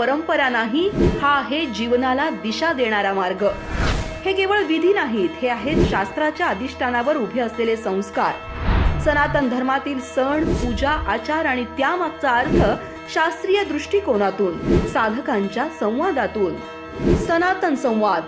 परंपरा नाही, हा आहे जीवनाला दिशा देणारा मार्ग. हे केवळ विधी नाहीत, हे आहेत शास्त्राच्या अधिष्ठानावर उभे असलेले संस्कार. सनातन धर्मातील सण, पूजा, आचार आणि त्यामागचा अर्थ शास्त्रीय दृष्टिकोनातून, साधकांच्या संवादातून. सनातन संवाद,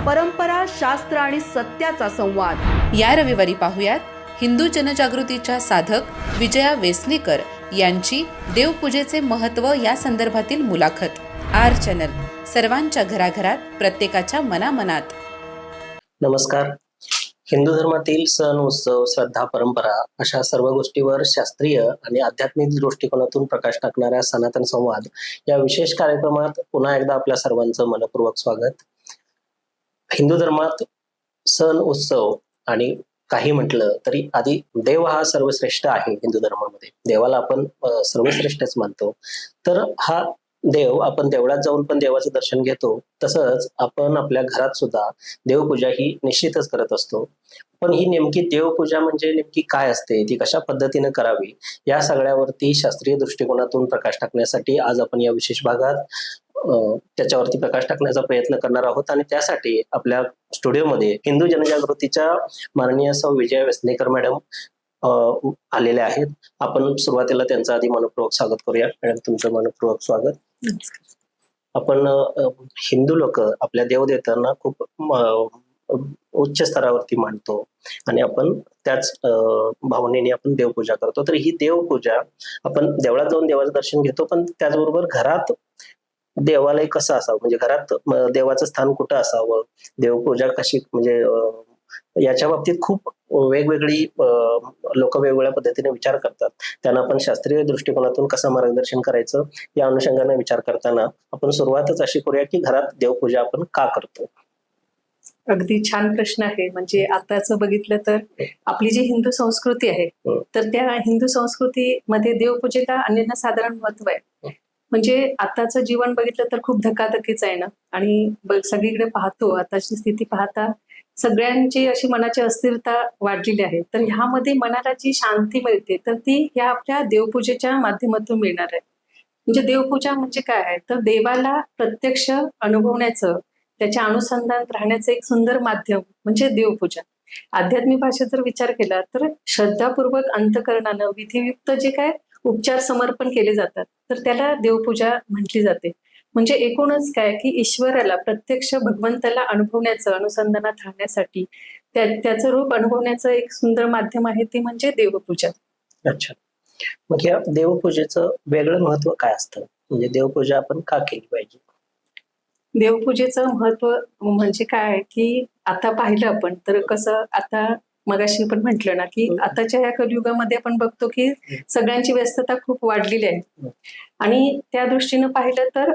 परंपरा, शास्त्र आणि सत्याचा संवाद. या रविवारी पाहुयात हिंदू जनजागृतीच्या साधक विजया वेसणेकर यांची देवपूजेचे महत्त्व या संदर्भातील मुलाखत. आर चॅनल, सर्वांच्या घराघरात, प्रत्येकाच्या मनामनात. नमस्कार. हिंदू धर्मातील सण, उत्सव, श्रद्धा, परंपरा अशा सर्व गोष्टीवर शास्त्रीय आणि आध्यात्मिक दृष्टिकोनातून प्रकाश टाकणाऱ्या सनातन संवाद या विशेष कार्यक्रमात पुन्हा एकदा आपल्या सर्वांचं मनपूर्वक स्वागत. हिंदू धर्मात सण, उत्सव आणि काही म्हटलं तरी आधी देव हा सर्वश्रेष्ठ आहे. हिंदू धर्मामध्ये देवाला आपण सर्वश्रेष्ठच मानतो. तर हा देव, आपण देवळात जाऊन पण देवाचं दर्शन घेतो, तसंच आपण आपल्या घरात सुद्धा देवपूजा ही निश्चितच करत असतो. पण ही नेमकी देवपूजा म्हणजे नेमकी काय असते, ती कशा पद्धतीने करावी, या सगळ्यावरती शास्त्रीय दृष्टिकोनातून प्रकाश टाकण्यासाठी आज आपण या विशेष भागात त्याच्यावरती प्रकाश टाकण्याचा प्रयत्न करणार आहोत. आणि त्यासाठी आपल्या स्टुडिओमध्ये हिंदू जनजागृतीच्या माननीय सौ विजया वेसणेकर मॅडम आलेले आहेत. आपण सुरुवातीला त्यांचं आधी मनपूर्वक स्वागत करूया. मॅडम, तुमचं मनपूर्वक स्वागत. आपण हिंदू लोक आपल्या देवदेवतांना खूप उच्च स्तरावरती मानतो आणि आपण त्याच भावनेने आपण देवपूजा करतो. तर ही देवपूजा आपण देवळात जाऊन देवाचं दर्शन घेतो, पण त्याचबरोबर घरात देवालय कसं असावं, म्हणजे घरात देवाचं स्थान कुठं असावं, देवपूजा कशी, म्हणजे याच्या बाबतीत खूप वेगवेगळी लोक वेगवेगळ्या पद्धतीने विचार करतात. त्यांना आपण शास्त्रीय दृष्टिकोनातून कसं मार्गदर्शन करायचं या अनुषंगाने विचार करताना आपण सुरुवातच अशी करूया की घरात देवपूजा आपण का करतो. अगदी छान प्रश्न आहे. म्हणजे आताच बघितलं तर आपली जी हिंदू संस्कृती आहे, तर त्या हिंदू संस्कृतीमध्ये देवपूजेला अनन्यसाधारण महत्व आहे. म्हणजे आताचं जीवन बघितलं तर खूप धकाधकीच आहे ना, आणि सगळीकडे पाहतो आताची स्थिती पाहता सगळ्यांची अशी मनाची अस्थिरता वाढलेली आहे. तर ह्यामध्ये मनाला जी शांती मिळते तर ती ह्या आपल्या देवपूजेच्या माध्यमातून मिळणार आहे. म्हणजे देवपूजा म्हणजे काय आहे, तर देवाला प्रत्यक्ष अनुभवण्याचं, त्याच्या अनुसंधानात राहण्याचं एक सुंदर माध्यम म्हणजे देवपूजा. आध्यात्मिक भाषेत जर विचार केला तर श्रद्धापूर्वक अंतकरणानं विधियुक्त जे काय उपचार समर्पण केले जातात तर त्याला देवपूजा म्हटली जाते. म्हणजे एकूणच काय की ईश्वराला प्रत्यक्ष भगवंताला अनुभवण्याचं, अनुसंधानात राहण्यासाठी त्याचं रूप अनुभवण्याचं एक सुंदर माध्यम आहे, ते म्हणजे देवपूजा. अच्छा, मग या देवपूजेचं वेगळं महत्व काय असतं, म्हणजे देवपूजा आपण का केली पाहिजे? देवपूजेचं महत्व म्हणजे काय आहे की आता पाहिलं आपण तर कसं, आता मगाशी पण म्हटलं ना की आताच्या ह्या कलियुगामध्ये आपण बघतो की सगळ्यांची व्यस्तता खूप वाढलेली आहे. आणि त्या दृष्टीनं पाहिलं तर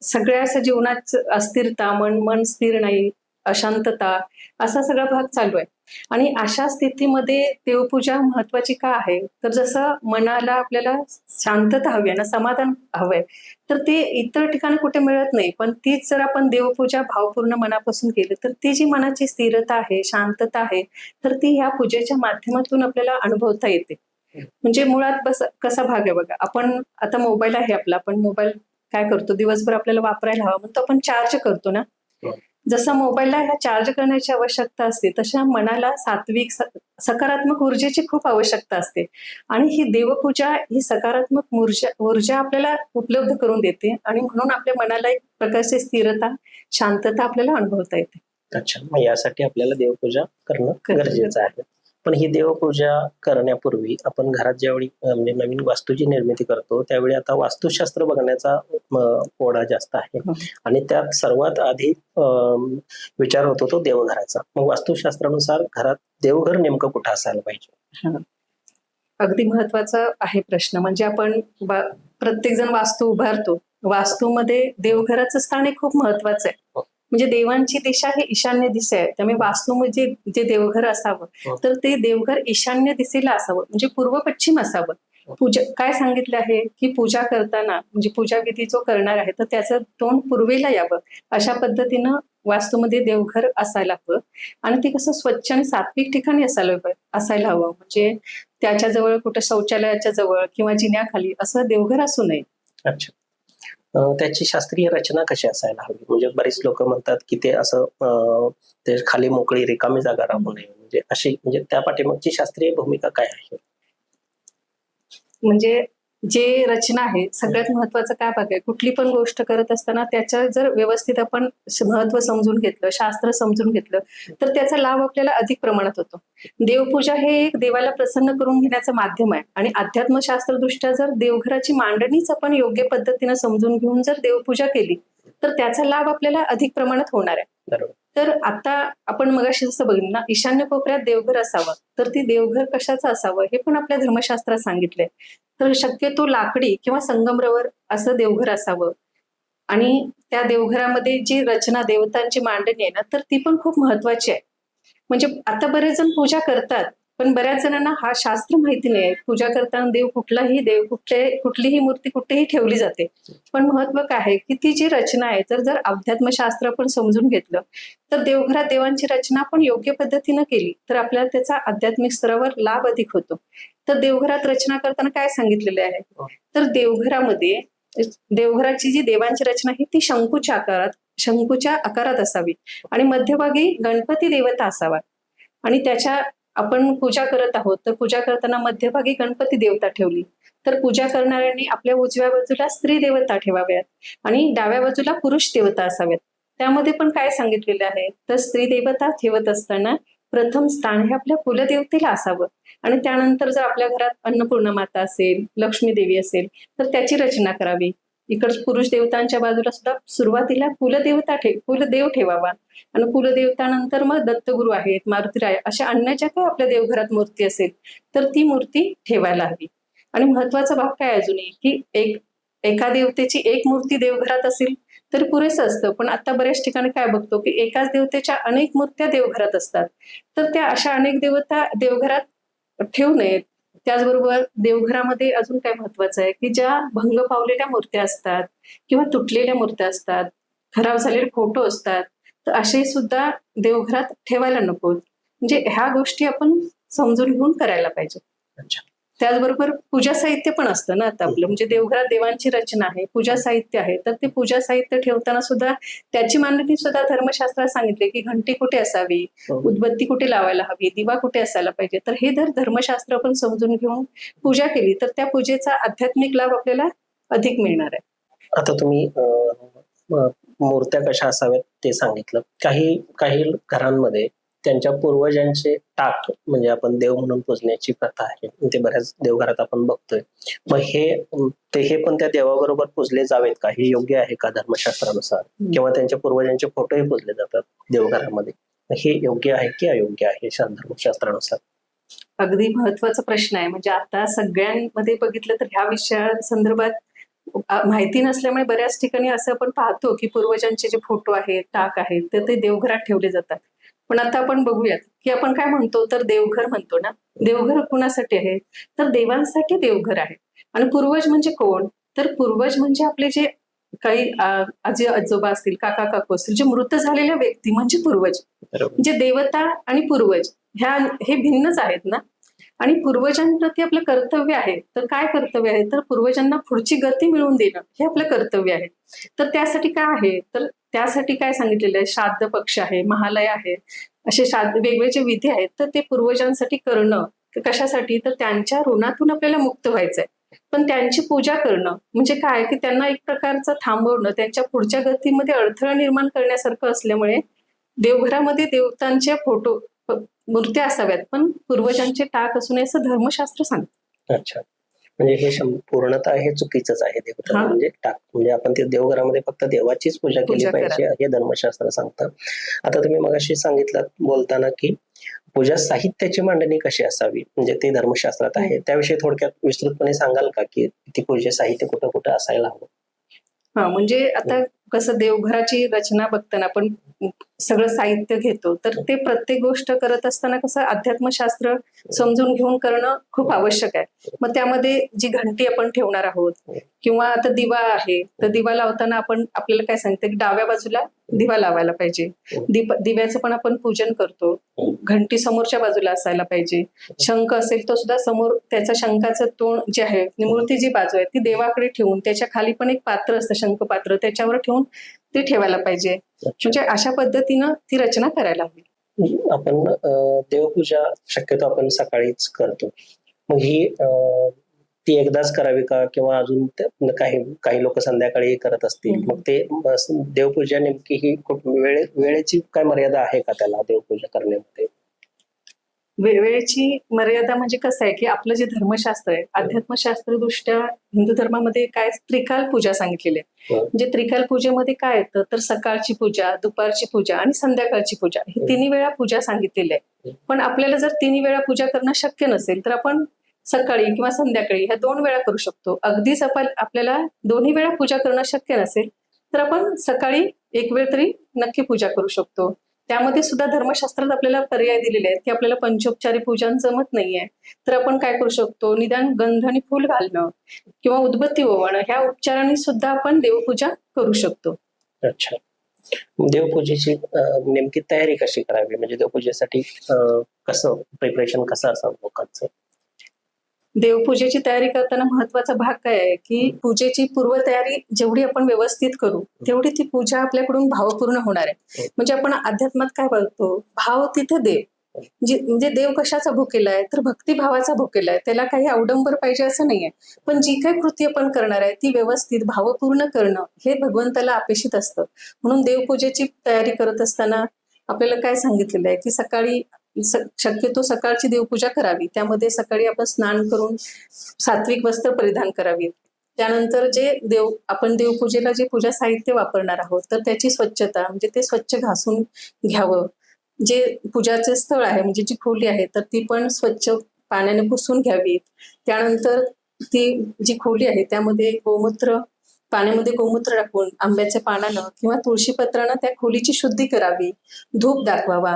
सगळ्या असं जीवनात अस्थिरता, मन स्थिर नाही, अशांतता, असा सगळा भाग चालू आहे. आणि अशा स्थितीमध्ये देवपूजा महत्वाची का आहे, तर जसं मनाला आपल्याला शांतता हवी आहे ना, समाधान हवंय, तर ते इतर ठिकाणी कुठे मिळत नाही. पण तीच जर आपण देवपूजा भावपूर्ण मनापासून केली तर ती जी मनाची स्थिरता आहे, शांतता आहे, तर ती ह्या पूजेच्या माध्यमातून आपल्याला अनुभवता येते. म्हणजे मुळात कसा भाग आहे बघा, आपण आता मोबाईल आहे आपला, आपण मोबाईल काय करतो, दिवसभर आपल्याला वापरायला हवा म्हणून तो आपण चार्ज करतो ना. जसं मोबाईलला ह्या चार्ज करण्याची आवश्यकता असते, तशा मनाला सात्विक सकारात्मक ऊर्जेची खूप आवश्यकता असते. आणि ही देवपूजा ही सकारात्मक ऊर्जा आपल्याला उपलब्ध करून देते, आणि म्हणून आपल्या मनाला एक प्रकारची स्थिरता, शांतता आपल्याला अनुभवता येते. अच्छा, मग यासाठी आपल्याला देवपूजा करणं गरजेचं आहे. पण ही देवपूजा करण्यापूर्वी आपण घरात ज्यावेळी म्हणजे नवीन वास्तूची निर्मिती करतो त्यावेळी आता वास्तुशास्त्र बघण्याचा ओढा जास्त आहे. आणि त्यात सर्वात आधी विचार होतो तो देवघराचा. मग वास्तुशास्त्रानुसार घरात देवघर नेमकं कुठं असायला पाहिजे? अगदी महत्वाचा आहे प्रश्न. म्हणजे आपण प्रत्येक जण वास्तू उभारतो, वास्तूमध्ये देवघराचं स्थान हे खूप महत्वाचं आहे. म्हणजे देवांची दिशा ही ईशान्य दिशा आहे, त्यामुळे वास्तूमध्ये जे देवघर असावं तर ते देवघर ईशान्य दिशेला असावं, म्हणजे पूर्व पश्चिम असावं. पूजा काय सांगितलं आहे की पूजा करताना, म्हणजे पूजा विधी जो करणार आहे तर त्याचं तोंड पूर्वेला यावं, अशा पद्धतीनं वास्तूमध्ये देवघर असायला हवं. आणि ते कसं स्वच्छ आणि सात्विक ठिकाणी असायला हवं. म्हणजे त्याच्या जवळ कुठं शौचालयाच्या जवळ किंवा जिन्याखाली असं देवघर असू नये. अच्छा, त्याची शास्त्रीय रचना कशी असायला हवी? म्हणजे बरीच लोक म्हणतात की ते असं ते खाली मोकळी रिकामी जागा राहू नये, म्हणजे अशी, म्हणजे त्या पाठीमागची शास्त्रीय भूमिका काय आहे? म्हणजे जे रचना आहे सगळ्यात महत्वाचं काय बघाय, कुठली पण गोष्ट करत असताना त्याच्या जर व्यवस्थित आपण महत्व समजून घेतलं, शास्त्र समजून घेतलं, तर त्याचा लाभ आपल्याला अधिक प्रमाणात होतो. देवपूजा हे एक देवाला प्रसन्न करून घेण्याचं माध्यम आहे आणि अध्यात्मशास्त्रदृष्ट्या जर देवघराची मांडणीच आपण योग्य पद्धतीने समजून घेऊन जर देवपूजा केली तर त्याचा लाभ आपल्याला अधिक प्रमाणात होणार आहे. बरोबर. तर आता आपण मगाशी जसं बघितलं ना, ईशान्य कोपऱ्यात देवघर असावं, तर ती देवघर कशाचं असावं हे पण आपल्या धर्मशास्त्रात सांगितलंय. तर शक्यतो लाकडी किंवा संगमरवर असं देवघर असावं आणि त्या देवघरामध्ये जी रचना देवतांची मांडणी आहे ना, तर ती पण खूप महत्वाची आहे. म्हणजे आता बरेच जण पूजा करतात, पण बऱ्याच जणांना हा शास्त्र माहिती नाही. पूजा करताना कुठलीही मूर्ती कुठेही ठेवली जाते, पण महत्व काय आहे की ती जी रचना आहे, जर अध्यात्मशास्त्र आपण समजून घेतलं तर देवघरात देवांची रचना आपण योग्य पद्धतीनं केली तर आपल्याला त्याचा आध्यात्मिक स्तरावर लाभ अधिक होतो. तर देवघरात रचना करताना काय सांगितलेले आहे, तर देवघरामध्ये देवघराची जी देवांची रचना आहे ती शंकूच्या आकारात असावी आणि मध्यभागी गणपती देवता असावा आणि त्याच्या आपण पूजा करत आहोत तर पूजा करताना मध्यभागी गणपती देवता ठेवली तर पूजा करणाऱ्यांनी आपल्या उजव्या बाजूला स्त्री देवता ठेवाव्यात आणि डाव्या बाजूला पुरुष देवता असाव्यात. त्यामध्ये पण काय सांगितलेलं आहे, तर स्त्री देवता ठेवत असताना प्रथम स्थान हे आपल्या कुलदेवतेला असावं आणि त्यानंतर जर आपल्या घरात अन्नपूर्णा माता असेल, लक्ष्मी देवी असेल तर त्याची रचना करावी. इकडे पुरुष देवतांच्या बाजूला सुद्धा सुरुवातीला कुलदेव ठेवावा आणि कुलदेवतानंतर मग दत्तगुरु आहेत, मारुतीराय, अशा अन्य ज्या काही आपल्या देवघरात मूर्ती असेल तर ती मूर्ती ठेवायला हवी. आणि महत्वाचा भाग काय अजूनही की एका देवतेची एक मूर्ती देवघरात असेल तर पुरेसं असतं, पण आता बऱ्याच ठिकाणी काय बघतो की एकाच देवतेच्या अनेक मूर्त्या देवघरात असतात, तर त्या अशा अनेक देवता देवघरात ठेवू नयेत. त्याचबरोबर देवघरामध्ये अजून काय महत्वाचं आहे की ज्या भंग पावलेल्या मूर्त्या असतात किंवा तुटलेल्या मूर्त्या असतात, खराब झालेले फोटो असतात, तर असे सुद्धा देवघरात ठेवायला नको. म्हणजे ह्या गोष्टी आपण समजून घेऊन करायला पाहिजे. अच्छा. त्याचबरोबर पूजा साहित्य पण असतं ना, आता आपलं म्हणजे देवघरात देवांची रचना आहे, पूजा साहित्य आहे, तर ते पूजा साहित्य ठेवताना सुद्धा त्याची मांडणी सुद्धा धर्मशास्त्रात सांगितले की घंटी कुठे असावी, उदबत्ती कुठे लावायला हवी, दिवा कुठे असायला पाहिजे. तर हे जर धर्मशास्त्र आपण समजून घेऊन पूजा केली तर त्या पूजेचा आध्यात्मिक लाभ आपल्याला अधिक मिळणार आहे. आता तुम्ही मूर्त्या कशा असाव्यात ते सांगितलं. काही घरांमध्ये त्यांच्या पूर्वजांचे टाक, म्हणजे आपण देव म्हणून पूजण्याची प्रथा आहे, ते बऱ्याच देवघरात आपण बघतोय. मग हे पण त्या देवाबरोबर पूजले जावेत का? हे योग्य आहे का धर्मशास्त्रानुसार? किंवा त्यांच्या पूर्वजांचे फोटोही पूजले जातात देवघरामध्ये, हे योग्य आहे की अयोग्य आहे धर्मशास्त्रानुसार? अगदी महत्वाचा प्रश्न आहे. म्हणजे आता सगळ्यांमध्ये बघितलं तर ह्या विषया संदर्भात माहिती नसल्यामुळे बऱ्याच ठिकाणी असं आपण पाहतो की पूर्वजांचे जे फोटो आहेत, टाक आहेत, तर ते देवघरात ठेवले जातात. पण आता आपण बघूयात की आपण काय म्हणतो, तर देवघर म्हणतो ना, देवघर कुणासाठी आहे, तर देवांसाठी देवघर आहे. आणि पूर्वज म्हणजे कोण, तर पूर्वज म्हणजे आपले जे काही आजी आजोबा असतील, काका काकू असतील, जे मृत झालेल्या व्यक्ती म्हणजे पूर्वज. म्हणजे देवता आणि पूर्वज हे भिन्नच आहेत ना. आणि पूर्वजांप्रती आपलं कर्तव्य आहे, तर काय कर्तव्य आहे, तर पूर्वजांना पुढची गती मिळवून देणं हे आपलं कर्तव्य आहे. तर त्यासाठी काय आहे, तर त्यासाठी काय सांगितलेलं आहे, श्राद्ध पक्ष आहे, महालय आहे, असे वेगवेगळे जे विधी आहेत तर ते पूर्वजांसाठी करणं. कशासाठी, तर त्यांच्या ऋणातून आपल्याला मुक्त व्हायचंय. पण त्यांची पूजा करणं म्हणजे काय की त्यांना एक प्रकारचं थांबवणं, त्यांच्या पुढच्या गतीमध्ये अडथळा निर्माण करण्यासारखं असल्यामुळे देवघरामध्ये देवतांचे फोटो मूर्त्या असाव्यात, पण पूर्वजांचे टाक असू नये असं धर्मशास्त्र सांगतं. अच्छा. म्हणजे हे पूर्णतः हे चुकीचंच आहे. देवघर म्हणजे टाक, म्हणजे आपण ते देवघरामध्ये फक्त देवाचीच पूजा केली पाहिजे हे धर्मशास्त्र सांगतं. आता तुम्ही मगाशी सांगितलं बोलताना की पूजा साहित्याची मांडणी कशी असावी, म्हणजे ते धर्मशास्त्रात आहे, त्याविषयी थोडक्यात विस्तृतपणे सांगाल का की ती पूजा साहित्य कुठं कुठं असायला हवं? म्हणजे आता कसं देवघराची रचना बघताना आपण सगळं साहित्य घेतो, तर ते प्रत्येक गोष्ट करत असताना कसं अध्यात्मशास्त्र समजून घेऊन करणं खूप आवश्यक आहे. मग त्यामध्ये जी घंटी आपण ठेवणार आहोत किंवा आता दिवा आहे, तर दिवा लावताना आपण आपल्याला काय सांगते की डाव्या बाजूला दिवा लावायला पाहिजे. दिव्याचं पण आपण पूजन करतो. घंटी समोरच्या बाजूला असायला पाहिजे. शंख असेल तो सुद्धा समोर, त्याचा शंखाचं तोंड जे आहे, मूर्ती जी बाजू आहे ती देवाकडे ठेवून त्याच्या खाली पण एक पात्र असतं, शंख पात्र, त्याच्यावर ठेवून ते ठेवायला पाहिजे. म्हणजे अशा पद्धतीनं ती रचना करायला हवी. आपण देवपूजा शक्यतो आपण सकाळीच करतो. मग ही ती एकदाच करावी का, किंवा अजून काही लोक संध्याकाळी करत असतील? मग ते देवपूजा नेमकी ही खूप वेळेची काय मर्यादा आहे का त्याला देवपूजा करण्यामध्ये? वेळेची मर्यादा म्हणजे कसं आहे की आपलं जे धर्मशास्त्र आहे, अध्यात्मशास्त्र दृष्ट्या हिंदू धर्मामध्ये काय त्रिकाल पूजा सांगितलेली आहे. म्हणजे त्रिकाल पूजेमध्ये काय येतं तर सकाळची पूजा, दुपारची पूजा आणि संध्याकाळची पूजा, ही तिन्ही वेळा पूजा सांगितलेली आहे. पण आपल्याला जर तिन्ही वेळा पूजा करणं शक्य नसेल तर आपण सकाळी किंवा संध्याकाळी ह्या 2 वेळा करू शकतो. अगदीच आपल्याला दोन्ही वेळा पूजा करणं शक्य नसेल तर आपण सकाळी एक वेळ तरी नक्की पूजा करू शकतो. त्यामध्ये सुद्धा धर्मशास्त्रात आपल्याला पर्याय दिलेले आहेत की आपल्याला पंचोपचारी पूजन जमत नाहीये तर आपण काय करू शकतो, निदान गंध आणि फूल घालणं किंवा उदबत्ती ओवाळणं ह्या उपचारांनी सुद्धा आपण देवपूजा करू शकतो. अच्छा. देवपूजेची नेमकी तयारी कशी करावी, म्हणजे देवपूजेसाठी कसं प्रिपरेशन कसं असावं लोकांचं? देवपूजेची तयारी करताना महत्वाचा भाग काय आहे की पूजेची पूर्वतयारी जेवढी आपण व्यवस्थित करू तेवढी ती पूजा आपल्याकडून भावपूर्ण होणार आहे. म्हणजे आपण अध्यात्मात काय बघतो, भाव तिथे देव. म्हणजे देव कशाचा भुकेला आहे तर भक्तिभावाचा भुकेला आहे. त्याला काही अवडंबर पाहिजे असं नाहीये, पण जी काही कृती आपण करणार आहे ती व्यवस्थित भावपूर्ण करणं हे भगवंताला अपेक्षित असतं. म्हणून देवपूजेची तयारी करत असताना आपल्याला काय सांगितलेलं आहे की सकाळी शक्यतो सकाळची देवपूजा करावी. त्यामध्ये सकाळी आपण स्नान करून सात्विक वस्त्र परिधान करावीत. त्यानंतर आपण देवपूजेला जे पूजा साहित्य वापरणार आहोत तर त्याची स्वच्छता, म्हणजे ते स्वच्छ घासून घ्यावं. जे पूजाचे स्थळ आहे म्हणजे जी खोली आहे तर ती पण स्वच्छ पाण्याने पुसून घ्यावी. त्यानंतर ती जी खोली आहे त्यामध्ये पाण्यामध्ये गोमूत्र टाकून आंब्याच्या पानानं किंवा तुळशीपत्रानं त्या खोलीची शुद्धी करावी. धूप दाखवावा.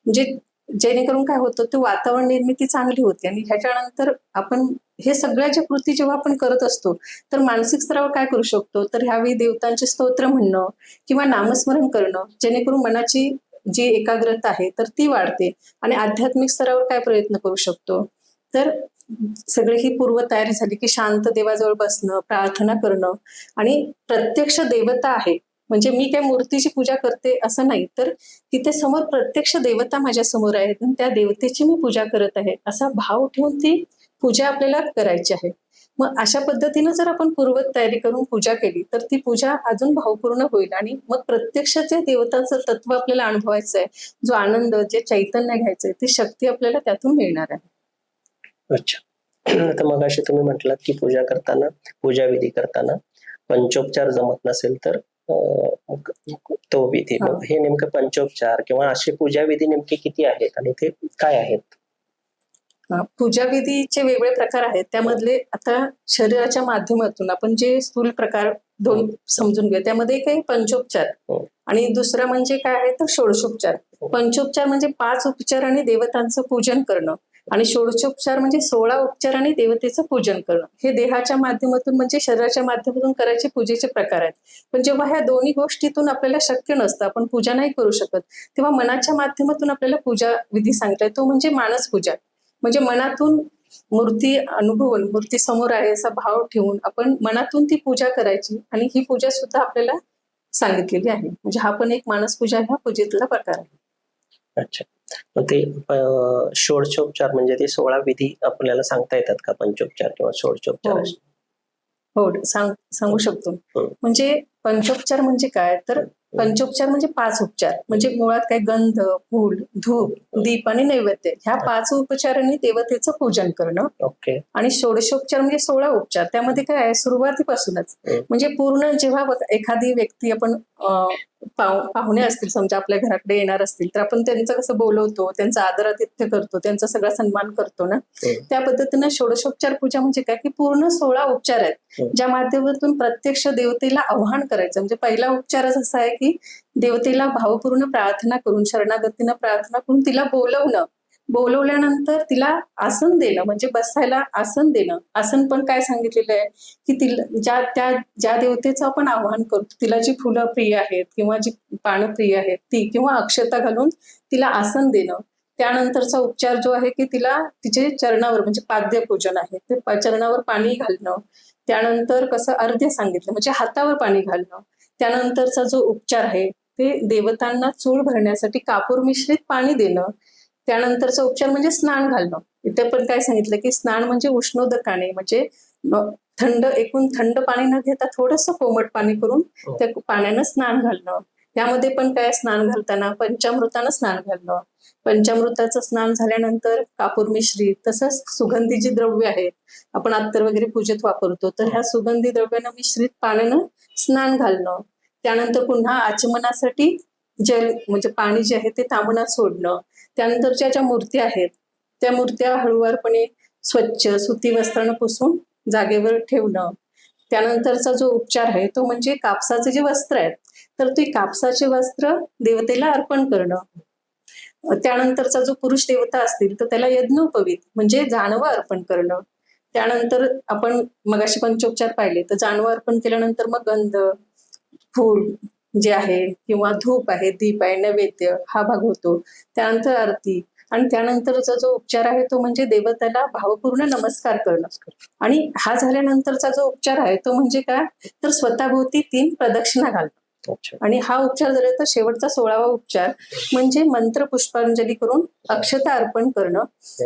म्हणजे जेणेकरून काय होतं, ते वातावरण निर्मिती चांगली होते. आणि ह्याच्यानंतर आपण हे सगळ्या ज्या कृती जेव्हा आपण करत असतो तर मानसिक स्तरावर काय करू शकतो तर ह्यावेळी देवतांचे स्तोत्र म्हणणं किंवा नामस्मरण करणं, जेणेकरून मनाची जी एकाग्रता आहे तर ती वाढते. आणि आध्यात्मिक स्तरावर काय प्रयत्न करू शकतो तर सगळी ही पूर्वतयारी झाली की शांत देवाजवळ बसणं, प्रार्थना करणं. आणि प्रत्यक्ष देवता आहे म्हणजे मी काय मूर्तीची पूजा करते असं नाही, तर तिथे समोर प्रत्यक्ष देवता माझ्या समोर आहे आणि त्या देवतेची मी पूजा करत आहे असा भाव ठेवून ती पूजा आपल्याला करायची आहे. मग अशा पद्धतीनं जर आपण पूर्व तयारी करून पूजा केली तर ती पूजा अजून भावपूर्ण होईल आणि मग प्रत्यक्ष जे देवताचं तत्व आपल्याला अनुभवायचं आहे, जो आनंद, जे चैतन्य घ्यायचंय, ती शक्ती आपल्याला त्यातून मिळणार आहे. अच्छा. तर मग अशी तुम्ही म्हटलात की पूजा विधी करताना पंचोपचार जमत नसेल तर तो विधी, मग हे नेमकं पंचोपचार किंवा असे पूजा विधी नेमके किती आहेत आणि ते काय आहेत? पूजा विधीचे वेगवेगळे प्रकार आहेत. त्यामधले आता शरीराच्या माध्यमातून आपण जे स्थूल प्रकार 2 समजून घेऊ. त्यामध्ये काही पंचोपचार आणि दुसरा म्हणजे काय आहे तर षोडशोपचार. पंचोपचार म्हणजे 5 उपचारांनी देवतांचं पूजन करणं आणि षोडशोपचार म्हणजे 16 उपचारांनी देवतेचं पूजन करणं. हे देहाच्या माध्यमातून म्हणजे शरीराच्या माध्यमातून करायचे पूजेचे प्रकार आहेत. पण जेव्हा ह्या दोन्ही गोष्टीतून आपल्याला शक्य नसतं, आपण पूजा नाही करू शकत, तेव्हा मनाच्या माध्यमातून आपल्याला पूजा विधी सांगताय, तो म्हणजे मानस पूजा. म्हणजे मनातून मूर्ती अनुभवून, मूर्ती समोर आहे असा भाव ठेवून आपण मनातून ती पूजा करायची आणि ही पूजा सुद्धा आपल्याला सांगितलेली आहे. म्हणजे हा पण एक मानस पूजा ह्या पूजेतला प्रकार आहे. अच्छा. मग ते षोडशोपचार म्हणजे ते 16 विधी आपल्याला सांगता येतात का, पंचोपचार किंवा षोडशोपचार? हो, सांगू शकतो. म्हणजे पंचोपचार म्हणजे काय तर पंचोपचार म्हणजे 5 उपचार, म्हणजे मुळात काय गंध, फूल, धूप, दीप आणि नैवेद्य ह्या 5 उपचारांनी देवतेचं पूजन करणं. ओके. आणि षोडशोपचार म्हणजे 16 उपचार. त्यामध्ये काय आहे, सुरुवातीपासूनच म्हणजे पूर्ण जेव्हा एखादी व्यक्ती आपण पाहुणे असतील समजा आपल्या घराकडे येणार असतील, तर आपण त्यांचं कसं बोलवतो, त्यांचा आदरातिथ्य करतो, त्यांचा सगळा सन्मान करतो ना, त्या पद्धतीनं षोडशोपचार पूजा म्हणजे काय की पूर्ण 16 उपचार आहेत, ज्या माध्यमातून प्रत्यक्ष देवतेला आव्हान करायचं. म्हणजे पहिला उपचारच असा आहे की देवतेला भावपूर्ण प्रार्थना करून, शरणागतीनं प्रार्थना करून तिला बोलवणं. बोलवल्यानंतर तिला आसन देणं, म्हणजे बसायला आसन देणं. आसन पण काय सांगितलेलं आहे की तिला ज्या देवतेचं आपण आवाहन करतो, तिला जी फुलं प्रिय आहेत किंवा जी पानं प्रिय आहेत ती, किंवा अक्षता घालून तिला आसन देणं. त्यानंतरचा उपचार जो आहे की तिला तिचे चरणावर, म्हणजे पाद्यपूजन आहे, ते चरणावर पाणी घालणं. त्यानंतर कसं अर्ध्य सांगितलं म्हणजे हातावर पाणी घालणं. त्यानंतरचा जो उपचार आहे ते देवतांना चूळ भरण्यासाठी कापूर मिश्रित पाणी देणं. त्यानंतरचा उपचार म्हणजे स्नान घालणं. इथे पण काय सांगितलं की स्नान म्हणजे उष्णोदकाने, म्हणजे एकूण थंड पाणी न घेता थोडंसं कोमट पाणी करून त्या पाण्यानं स्नान घालणं. त्यामध्ये पण काय, स्नान घालताना पंचामृतानं स्नान घालणं. पंचामृताचं स्नान झाल्यानंतर कापूर मिश्रित, तसंच सुगंधी जी द्रव्य आहेत आपण अत्तर वगैरे पूजेत वापरतो, तर ह्या सुगंधी द्रव्यानं मिश्रित पाण्यानं स्नान घालणं. त्यानंतर पुन्हा आचमनासाठी जल म्हणजे पाणी जे आहे ते तांबणात सोडणं. त्यानंतरच्या ज्या मूर्त्या आहेत त्या मूर्त्या हळूवारपणे स्वच्छ सुती वस्त्रानं पुसून जागेवर ठेवणं. त्यानंतरचा जो उपचार आहे तो म्हणजे कापसाचे जे वस्त्र आहेत, तर ते कापसाचे वस्त्र देवतेला अर्पण करणं. त्यानंतरचा जो पुरुष देवता असतील तर त्याला यज्ञोपवीत म्हणजे जानवं अर्पण करणं. त्यानंतर आपण मगाशी पंचोपचार पाहिले, तर जानवं अर्पण केल्यानंतर मग गंध, फूल जे आहे किंवा धूप आहे, दीप आहे, नैवेद्य हा भाग होतो. त्यानंतर आरती, आणि त्यानंतरचा जो उपचार आहे तो म्हणजे देवतेला भावपूर्ण नमस्कार करणं. आणि हा झाल्यानंतरचा जो उपचार आहे तो म्हणजे काय, तर स्वतःभोवती 3 प्रदक्षिणा घालणं. आणि हा उपचार झाला तर शेवटचा 16वा उपचार म्हणजे मंत्र पुष्पांजली करून अक्षता अर्पण करणं.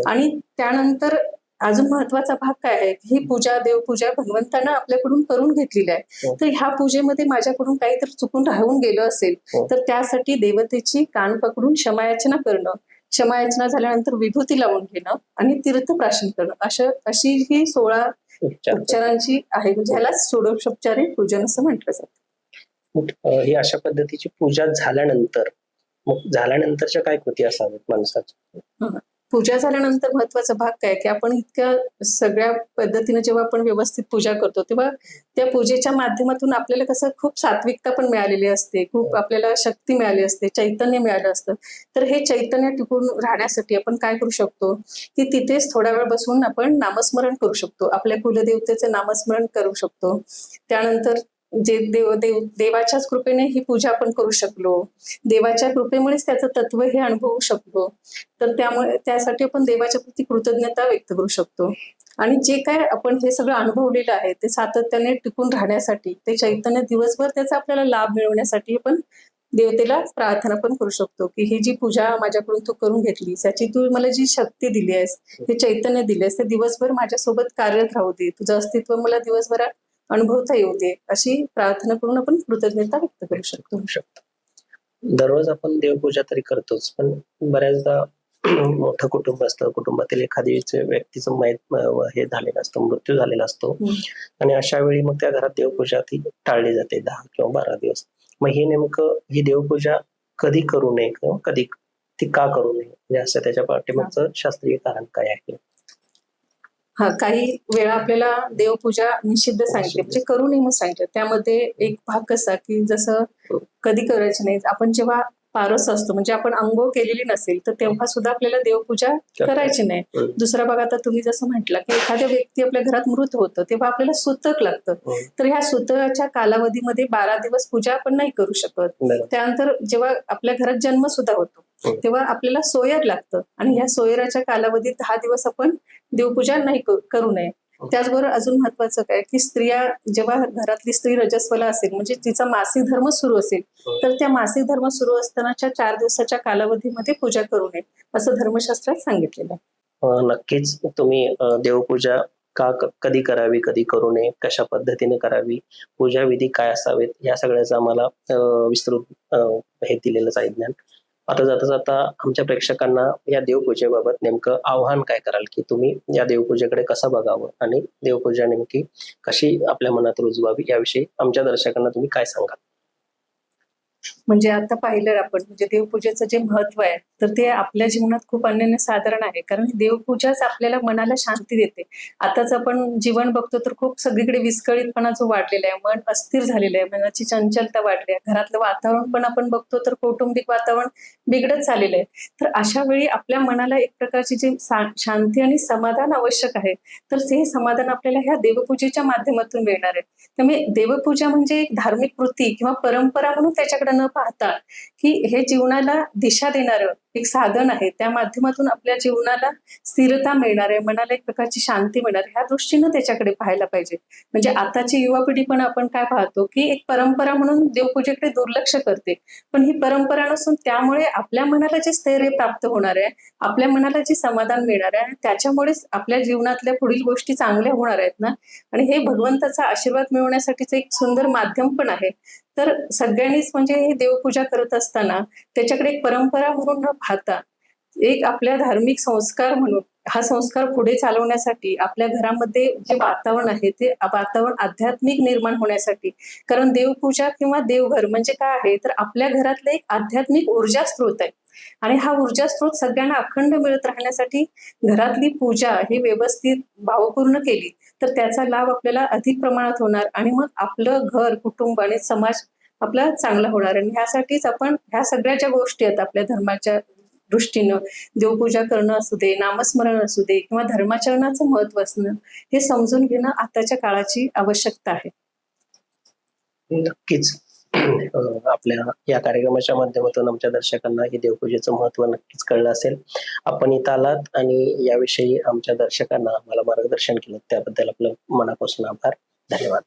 आणि त्यानंतर अजून महत्वाचा भाग काय आहे, ही पूजा, देवपूजा भगवंतानं आपल्याकडून करून घेतलेली आहे. तर ह्या पूजेमध्ये माझ्याकडून काहीतरी चुकून राहून गेलं असेल तर त्यासाठी देवतेची कान पकडून क्षमायाचना करणं. क्षमायाचना झाल्यानंतर विभूती लावून घेणं आणि तीर्थप्राशन करणं. अशी ही 16 उपचारांची आहे, म्हणजे ह्याला षोडशोपचारी पूजन असं म्हटलं जातं. ही अशा पद्धतीची पूजा झाल्यानंतर मग झाल्यानंतरच्या काय कृती असाव्यात माणसाच्या? पूजा झाल्यानंतर महत्वाचा भाग काय की आपण इतक्या सगळ्या पद्धतीने जेव्हा आपण व्यवस्थित पूजा करतो तेव्हा त्या पूजेच्या माध्यमातून आपल्याला कसं खूप सात्विकता पण मिळालेली असते, खूप आपल्याला शक्ती मिळाली असते, चैतन्य मिळालं असतं. तर हे चैतन्य टिकून राहण्यासाठी आपण काय करू शकतो की तिथेच थोडा वेळ बसून आपण नामस्मरण करू शकतो, आपल्या कुलदेवतेचे नामस्मरण करू शकतो. त्यानंतर जे देवाच्याच कृपेने ही पूजा आपण करू शकलो, देवाच्या कृपेमुळेच त्याचं तत्व हे अनुभवू शकलो, तर त्यामुळे त्यासाठी आपण देवाच्या प्रती कृतज्ञता व्यक्त करू शकतो. आणि जे काय आपण हे सगळं अनुभवलेलं आहे ते सातत्याने टिकून राहण्यासाठी, ते चैतन्य दिवसभर त्याचा आपल्याला लाभ मिळवण्यासाठी आपण देवतेला प्रार्थना पण करू शकतो की ही जी पूजा माझ्याकडून तू करून घेतली, त्याची तू मला जी शक्ती दिली आहेस, हे चैतन्य दिले आहेस, ते दिवसभर माझ्यासोबत कार्यरत राहू दे, तुझं अस्तित्व मला दिवसभरात अनुभवता येऊ दे, अशी प्रार्थना करून आपण कृतज्ञता व्यक्त करू शकतो. दररोज आपण देवपूजा तरी करतोच, पण बऱ्याचदा मोठं कुटुंब असतं, कुटुंबातील एखादी व्यक्तीचं हे झालेलं असतं, मृत्यू झालेला असतो, आणि अशा वेळी मग त्या घरात देवपूजा ती टाळली जाते 10 किंवा 12 दिवस. मग हे नेमकं ही देवपूजा कधी करू नये किंवा कधी ती का करू नये, म्हणजे असं त्याच्या पाठीमागचं शास्त्रीय कारण काय आहे? काही वेळा आपल्याला देवपूजा निषिद्ध सांगितली, म्हणजे करू नये म्हणून सांगितलं. त्यामध्ये एक भाग कसा की जसं कधी करायचं नाही, आपण जेव्हा पारस असतो म्हणजे आपण अंघोळ केलेली नसेल तर तेव्हा सुद्धा आपल्याला देवपूजा करायची नाही. दुसरा भाग आता तुम्ही जसं म्हटलं की एखाद्या व्यक्ती आपल्या घरात मृत होतं तेव्हा आपल्याला सुतक लागतं, तर ह्या सुतकाच्या कालावधीमध्ये 12 दिवस पूजा आपण नाही करू शकत. त्यानंतर जेव्हा आपल्या घरात जन्म सुद्धा होतो तेव्हा आपल्याला सोयर लागतं, आणि ह्या सोयराच्या कालावधीत 10 दिवस आपण देवपूजा नाही करू नये. त्याचबरोबर अजून महत्वाचं काय की स्त्रिया जेव्हा घरातली स्त्री रजस्वला असेल म्हणजे तिचा मासिक धर्म सुरू असेल तर त्या मासिक धर्म सुरू असतानाच्या 4 दिवसाच्या कालावधीमध्ये पूजा करू नये असं धर्मशास्त्रात सांगितलेलं आहे. नक्कीच तुम्ही देवपूजा कधी करावी, कधी करू नये, कशा पद्धतीने करावी, पूजा विधी काय असावेत, या सगळ्याचं आम्हाला विस्तृत हे दिलेलंच आहे ज्ञान. आता जाता जाता आमच्या प्रेक्षकांना या देवपूजेबाबत नेमकं आव्हान काय कराल, की तुम्ही या देवपूजेकडे कसं बघावं आणि देवपूजा नेमकी कशी आपल्या मनात रुजवावी, याविषयी आमच्या दर्शकांना तुम्ही काय सांगाल? म्हणजे आता पाहिलं आपण म्हणजे देवपूजेचं जे महत्व आहे तर ते आपल्या जीवनात खूप अनन्यसाधारण आहे. कारण देवपूजाच आपल्याला मनाला शांती देते. आताच आपण जीवन बघतो तर खूप सगळीकडे विस्कळीतपणा जो वाढलेला आहे, मन अस्थिर झालेलं आहे, मनाची चंचलता वाढली आहे, घरातलं वातावरण पण आपण बघतो तर कौटुंबिक वातावरण बिघडत चाललेलं आहे. तर अशा वेळी आपल्या मनाला एक प्रकारची जी शांती आणि समाधान आवश्यक आहे, तर ते समाधान आपल्याला ह्या देवपूजेच्या माध्यमातून मिळणार आहे. त्यामुळे देवपूजा म्हणजे एक धार्मिक कृती किंवा परंपरा म्हणून त्याच्याकडे न पाहता की हे जीवनाला दिशा देणारं एक साधन आहे. त्या माध्यमातून आपल्या जीवनाला स्थिरता मिळणार आहे, मनाला एक प्रकारची शांती मिळणार आहे, ह्या दृष्टीनं त्याच्याकडे पाहायला पाहिजे. म्हणजे आताची युवा पिढी पण आपण काय पाहतो की एक परंपरा म्हणून देवपूजेकडे दुर्लक्ष करते. पण ही परंपरा नसून त्यामुळे आपल्या मनाला जे स्थैर्य प्राप्त होणार आहे, आपल्या मनाला जे समाधान मिळणार आहे, त्याच्यामुळेच आपल्या जीवनातल्या पुढील गोष्टी चांगल्या होणार आहेत ना. आणि हे भगवंताचा आशीर्वाद मिळवण्यासाठीचं एक सुंदर माध्यम पण आहे. तर सगळ्यांनीच म्हणजे हे देवपूजा करत असताना त्याच्याकडे एक परंपरा म्हणून न पाहता एक आपल्या धार्मिक संस्कार म्हणून हा संस्कार पुढे चालवण्यासाठी आपल्या घरामध्ये जे वातावरण आहे ते वातावरण आध्यात्मिक निर्माण होण्यासाठी. कारण देवपूजा किंवा देवघर म्हणजे काय आहे तर आपल्या घरातलं एक आध्यात्मिक ऊर्जा स्त्रोत आहे. आणि हा ऊर्जा स्त्रोत सगळ्यांना अखंड मिळत राहण्यासाठी घरातली पूजा ही व्यवस्थित भावपूर्ण केली तर त्याचा लाभ आपल्याला अधिक प्रमाणात होणार आणि मग आपलं घर, कुटुंब आणि समाज आपला चांगला होणार. आणि ह्यासाठीच आपण ह्या सगळ्या ज्या गोष्टी आहेत आपल्या धर्माच्या दृष्टीनं देवपूजा करणं असू दे, नामस्मरण असू दे किंवा धर्माचरणाचं महत्व असणं, हे समजून घेणं आताच्या काळाची आवश्यकता आहे. नक्कीच. आपल्या या कार्यक्रमाच्या माध्यमातून आमच्या दर्शकांना हे देवपूजेचं महत्व नक्कीच कळलं असेल. आपण इथं आलात आणि याविषयी आमच्या दर्शकांना आम्हाला मार्गदर्शन केलं, त्याबद्दल आपलं मनापासून आभार. धन्यवाद.